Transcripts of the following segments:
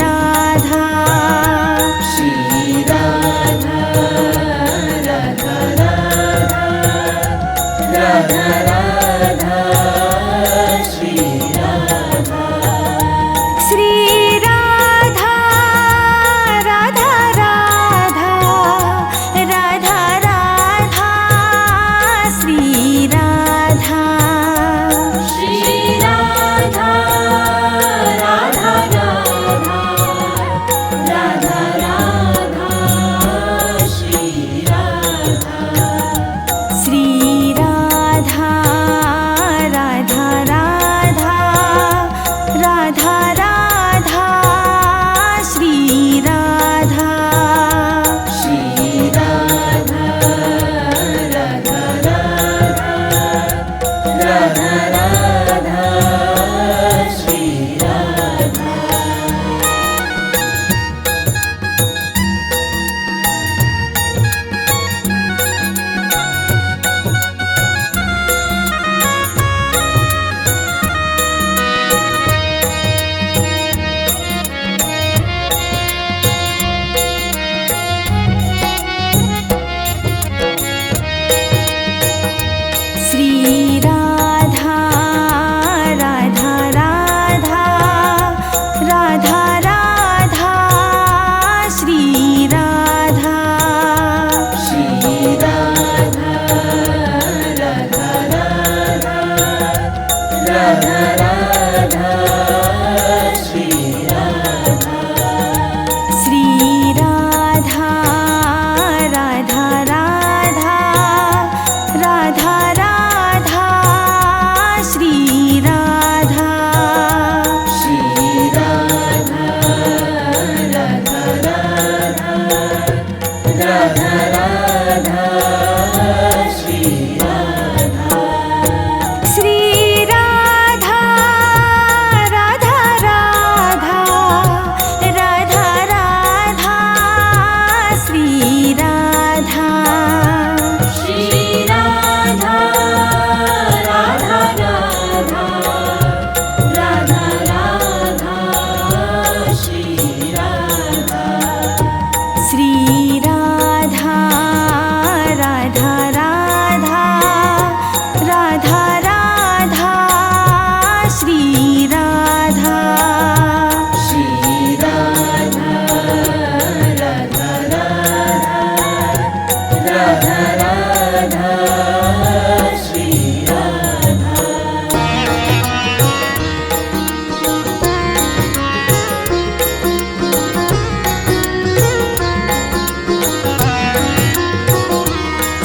Radha Shri Radha Radha Radha Radha Shri Radha Shri Radha Radha Radha Radha Radha Shri Radha Shri Radha Radha Radha Radha Radha Shri Radha Shri Radha Radha Radha Radha Radha Shri Radha Shri Radha Radha Radha Radha Shri Radha Shri Radha Radha Radha Radha Radha Shri Radha Shri Radha Radha Radha Radha Radha Shri Radha Shri Radha Radha Radha Radha Radha Shri Radha Shri Radha Radha Radha Radha Radha Shri Radha Shri Radha Radha Radha Radha Radha Shri Radha Shri Radha Radha Radha Radha Radha Shri Radha Shri Radha Radha Radha Radha Radha Shri Radha Shri Radha Radha Radha Radha Shri Radha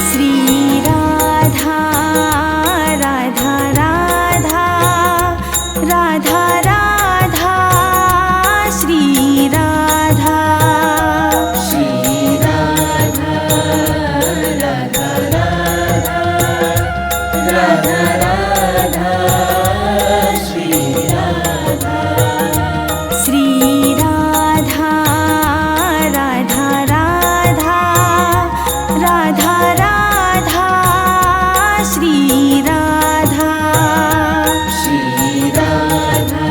Shri Radha Radha Radha Radha Radha Shri Radha Shri Radha Radha Radha Radha Radha Shri Radha Shri Radha Radha Radha Radha Radha Shri Radha Shri Radha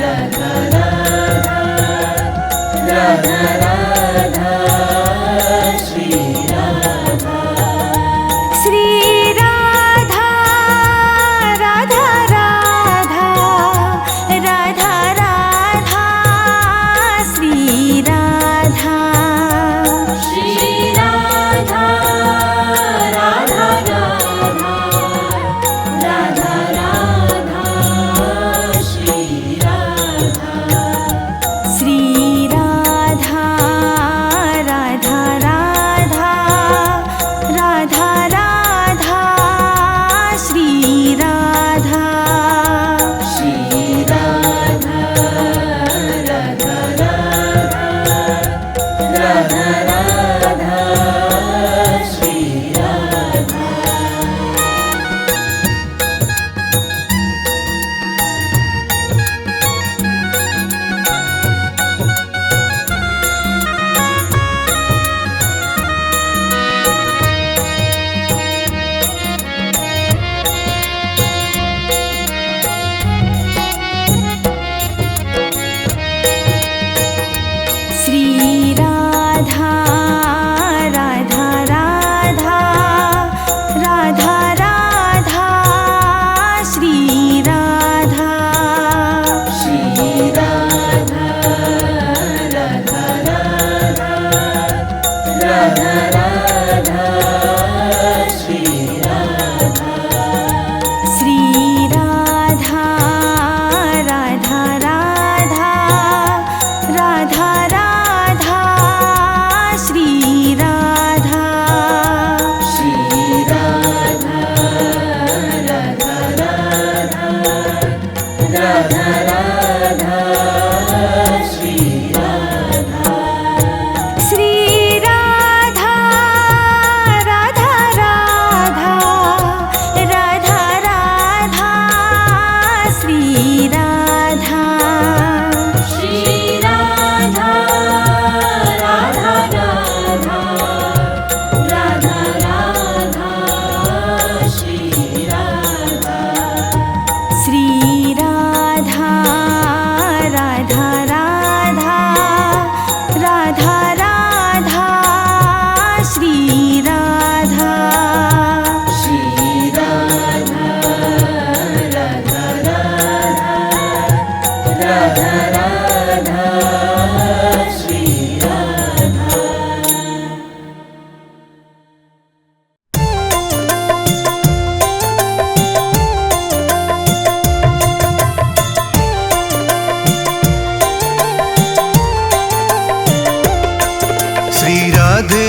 Radha Radha Radha Shri Radha Shri Radha Radha Radha Radha Radha Shri Radha Shri Radha Radha Radha Radha Radha Shri Radha Shri Radha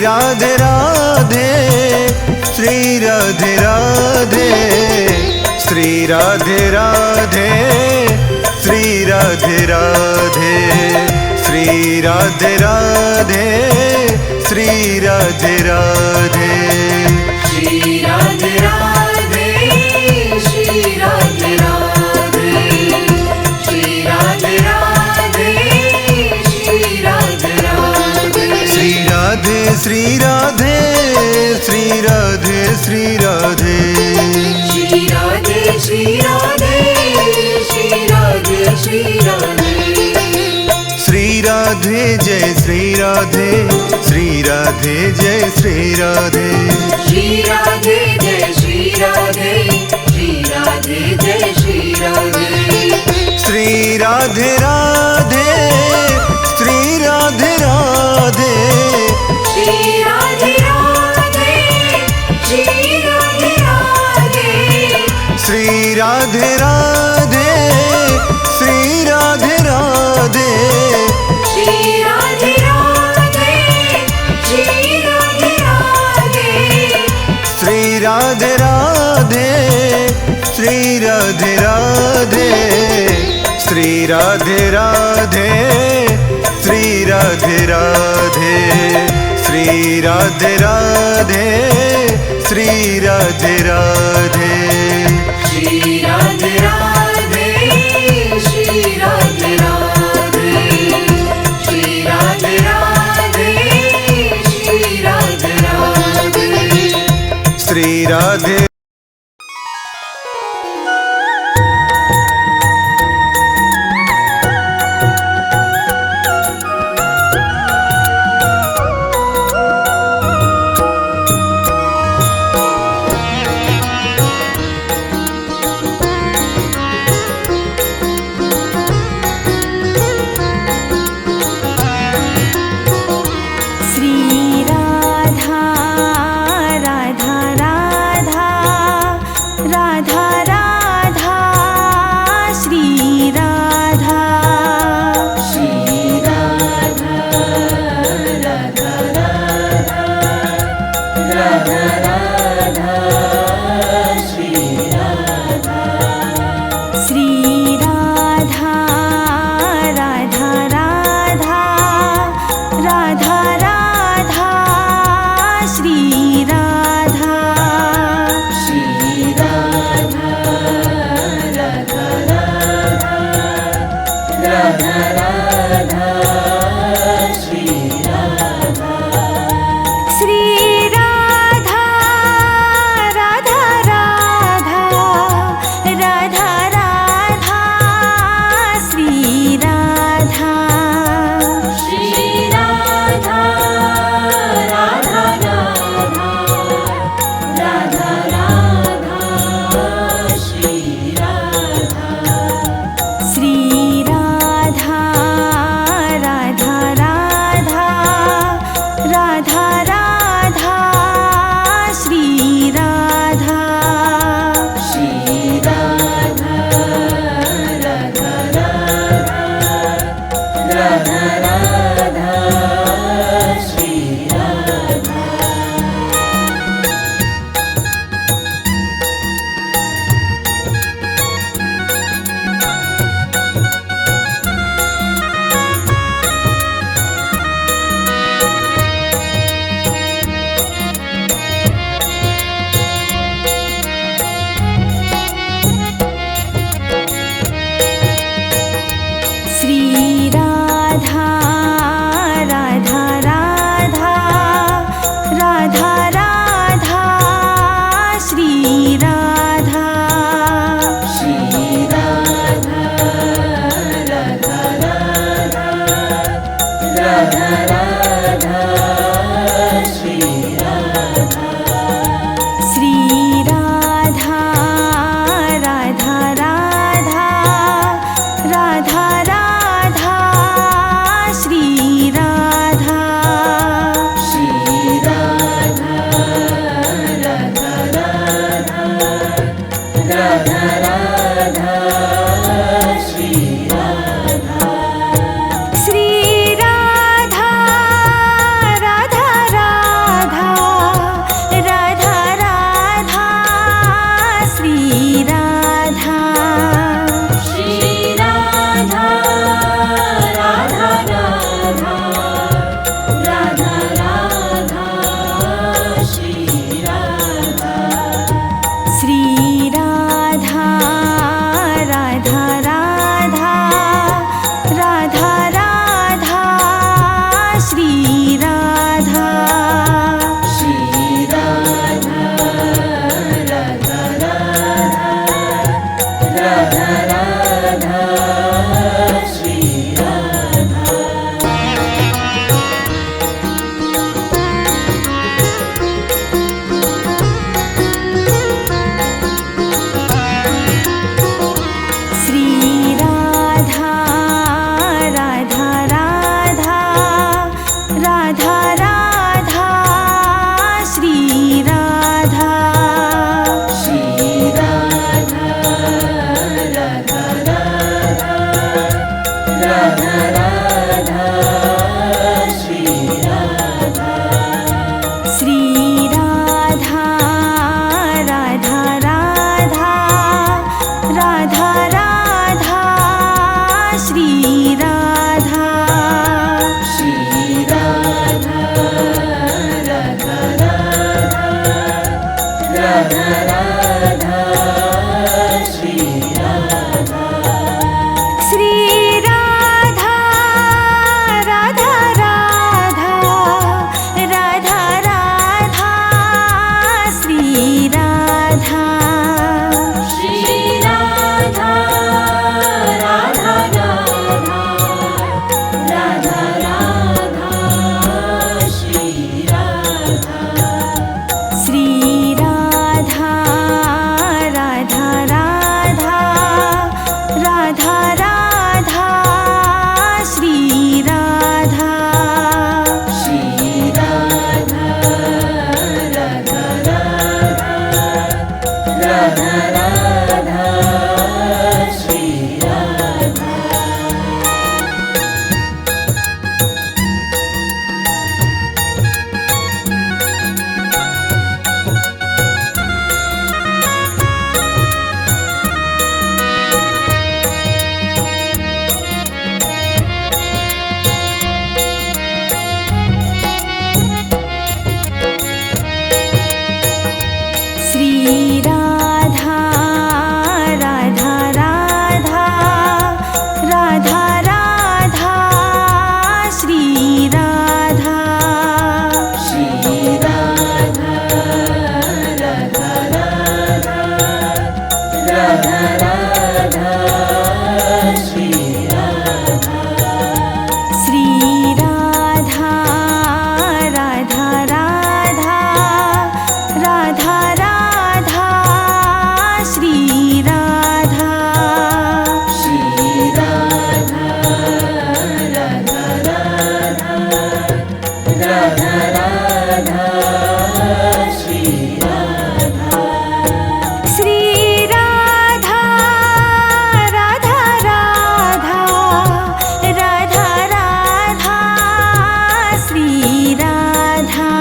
Radhe Radhe, Shri Radhe Radhe, Shri Radhe Radhe, Shri Radhe Radhe, Shri Radhe Radhe, Shri Radhe Radhe, Shri Radhe Radhe, Shri Radhe Radhe, Shri Radhe Radhe, Shri Radhe Radhe, Shri Radhe Shri Radhe, Shri Radhe Shri Radhe, Shri Radhe Shri Radhe, Shri Radhe Shri Radhe, Shri Radhe Jai Shri Radhe, Shri Radhe Jai Shri Radhe, Shri Radhe Jai Shri Radhe, Shri Radhe Jai Shri Radhe, Shri Radhe Radhe, Shri Radhe Radhe, Shri Radhe Radhe, Shri Radhe Radhe, Shri Radhe Radhe, Shri Radhe Radhe, Shri Radhe Radhe, Shri Radhe Radhe, Shri Radhe Radhe, Shri Radhe Radhe, Shri Radhe Radhe, Shri Radhe Radhe, Shri Radhe Radhe, Shri Radhe Radhe, Shri Radhe Radhe, Shri Radhe Radhe, Shri Radhe Radhe, Shri Radhe Radhe, Shri Radhe Shri Radha Radha Radha Radha Shri Radha Shri Radha Radha Radha Radha Radha Shri Radha Shri Radha Radha Radha Radha Radha Shri Radha Shri Radha Radha Radha Radha Radha Shri Radha Shri Radha Radha Radha Radha Radha Shri Radha Shri Radha Radha Radha Radha Radha Shri Radha Shri Radha Radha Radha Radha Radha Shri Radha Shri Radha Radha Radha Radha Shri Radha Shri Radha Radha Radha Radha Radha Shri Radha Shri Radha Radha Radha Radha Shri Radha Shri Radha Radha Radha Radha Radha Shri Radha Shri Radha Radha Radha Radha Shri Radha Shri Radha Radha Radha Radha Radha Shri Radha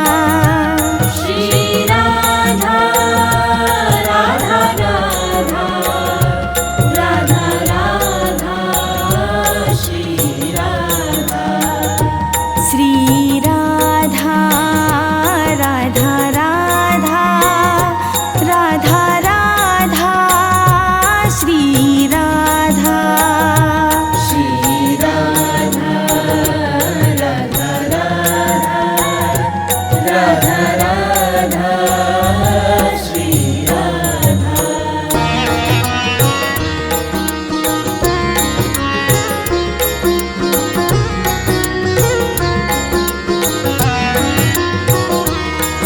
Shri Radha Radha Radha Radha Radha Shri Radha Shri Radha Radha Radha Radha Radha Shri Radha Shri Radha Radha Radha Radha Shri Radha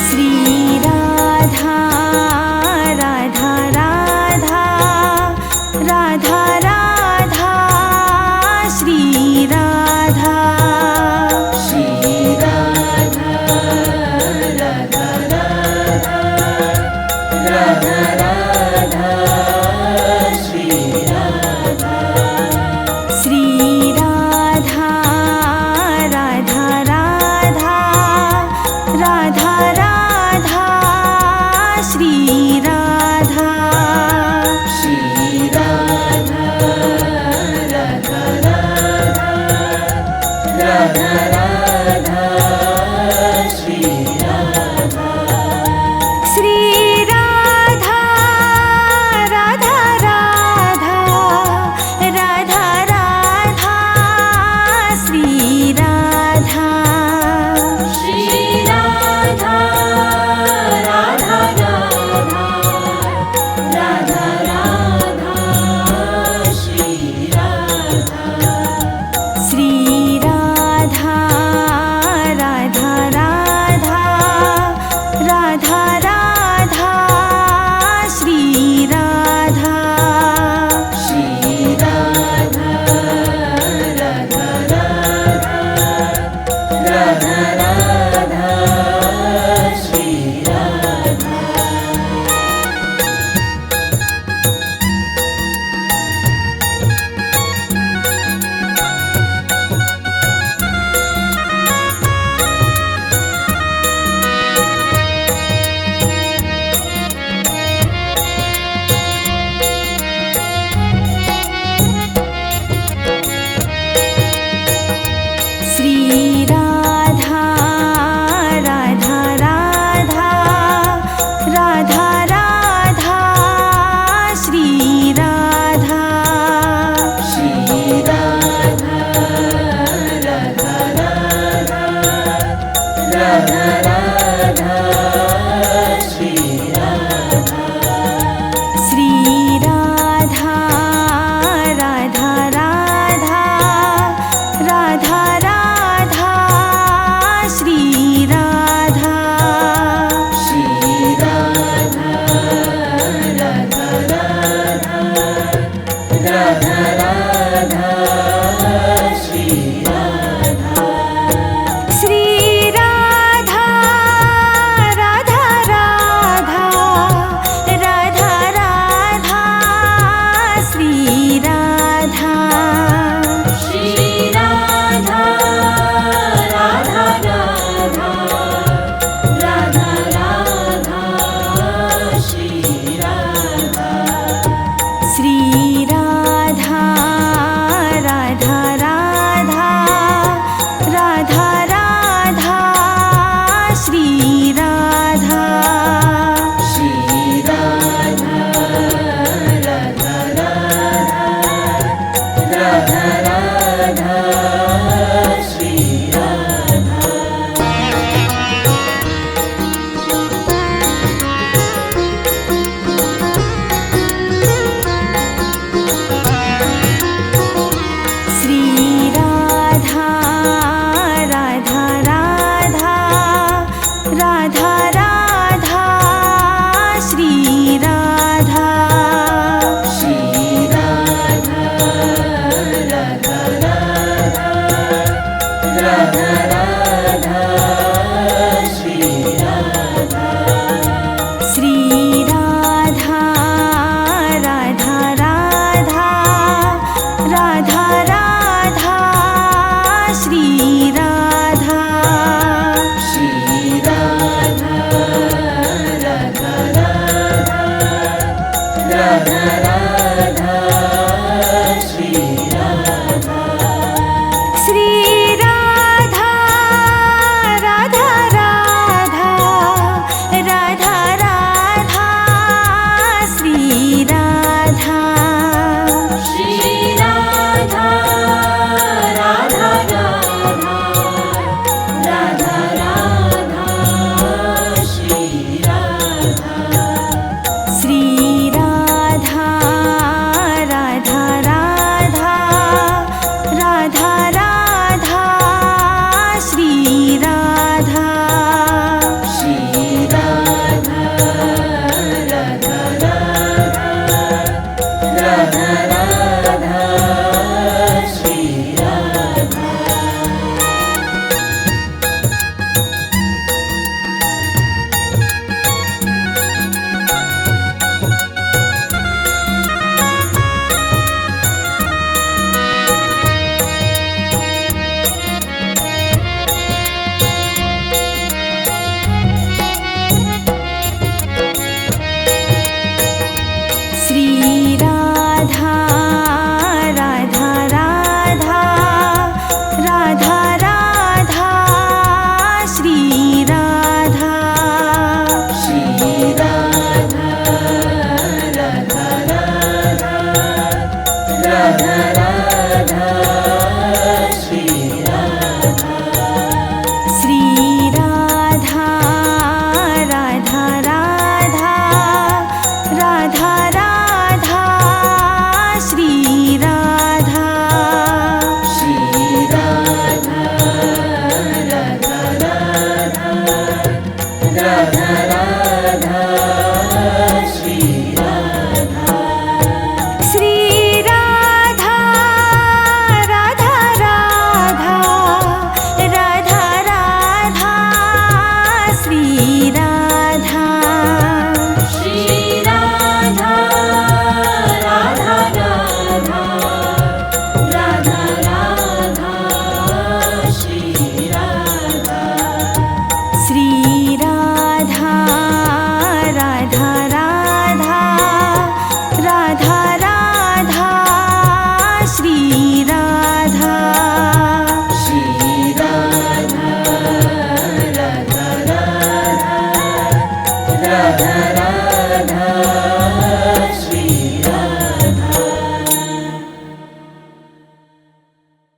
Shri Radha Radha Radha Radha Radha Shri Radha Shri Radha Radha Shri Radha Shri Radha Radha Radha Radha Radha Shri Radha Shri Radha Radha Radha Radha Radha Shri Radha Shri Radha Radha Radha Radha Radha Shri Radha Shri Radha Radha Radha Radha Radha Shri Radha Shri Radha Radha Radha Radha Radha Shri Radha Shri Radha Radha Radha Radha Shri Radha Shri Radha Radha Radha Radha Radha Shri Radha Shri Radha Radha Radha Radha Shri Radha Shri Radha Radha Radha Radha Radha Shri Radha Shri Radha Radha Radha Radha Shri Radha Shri Radha Radha Radha Radha Radha Shri Radha Shri Radha Radha Radha Radha Radha Shri Radha Shri Radha Radha Radha Radha Radha Shri Radha Shri Radha Radha Radha Radha Shri Radha Shri Radha Radha Radha Radha Radha Shri Radha Shri Radha Radha Radha Radha Shri Radha Shri Radha Radha Radha Radha Radha Shri Radha Shri Radha Radha Radha Radha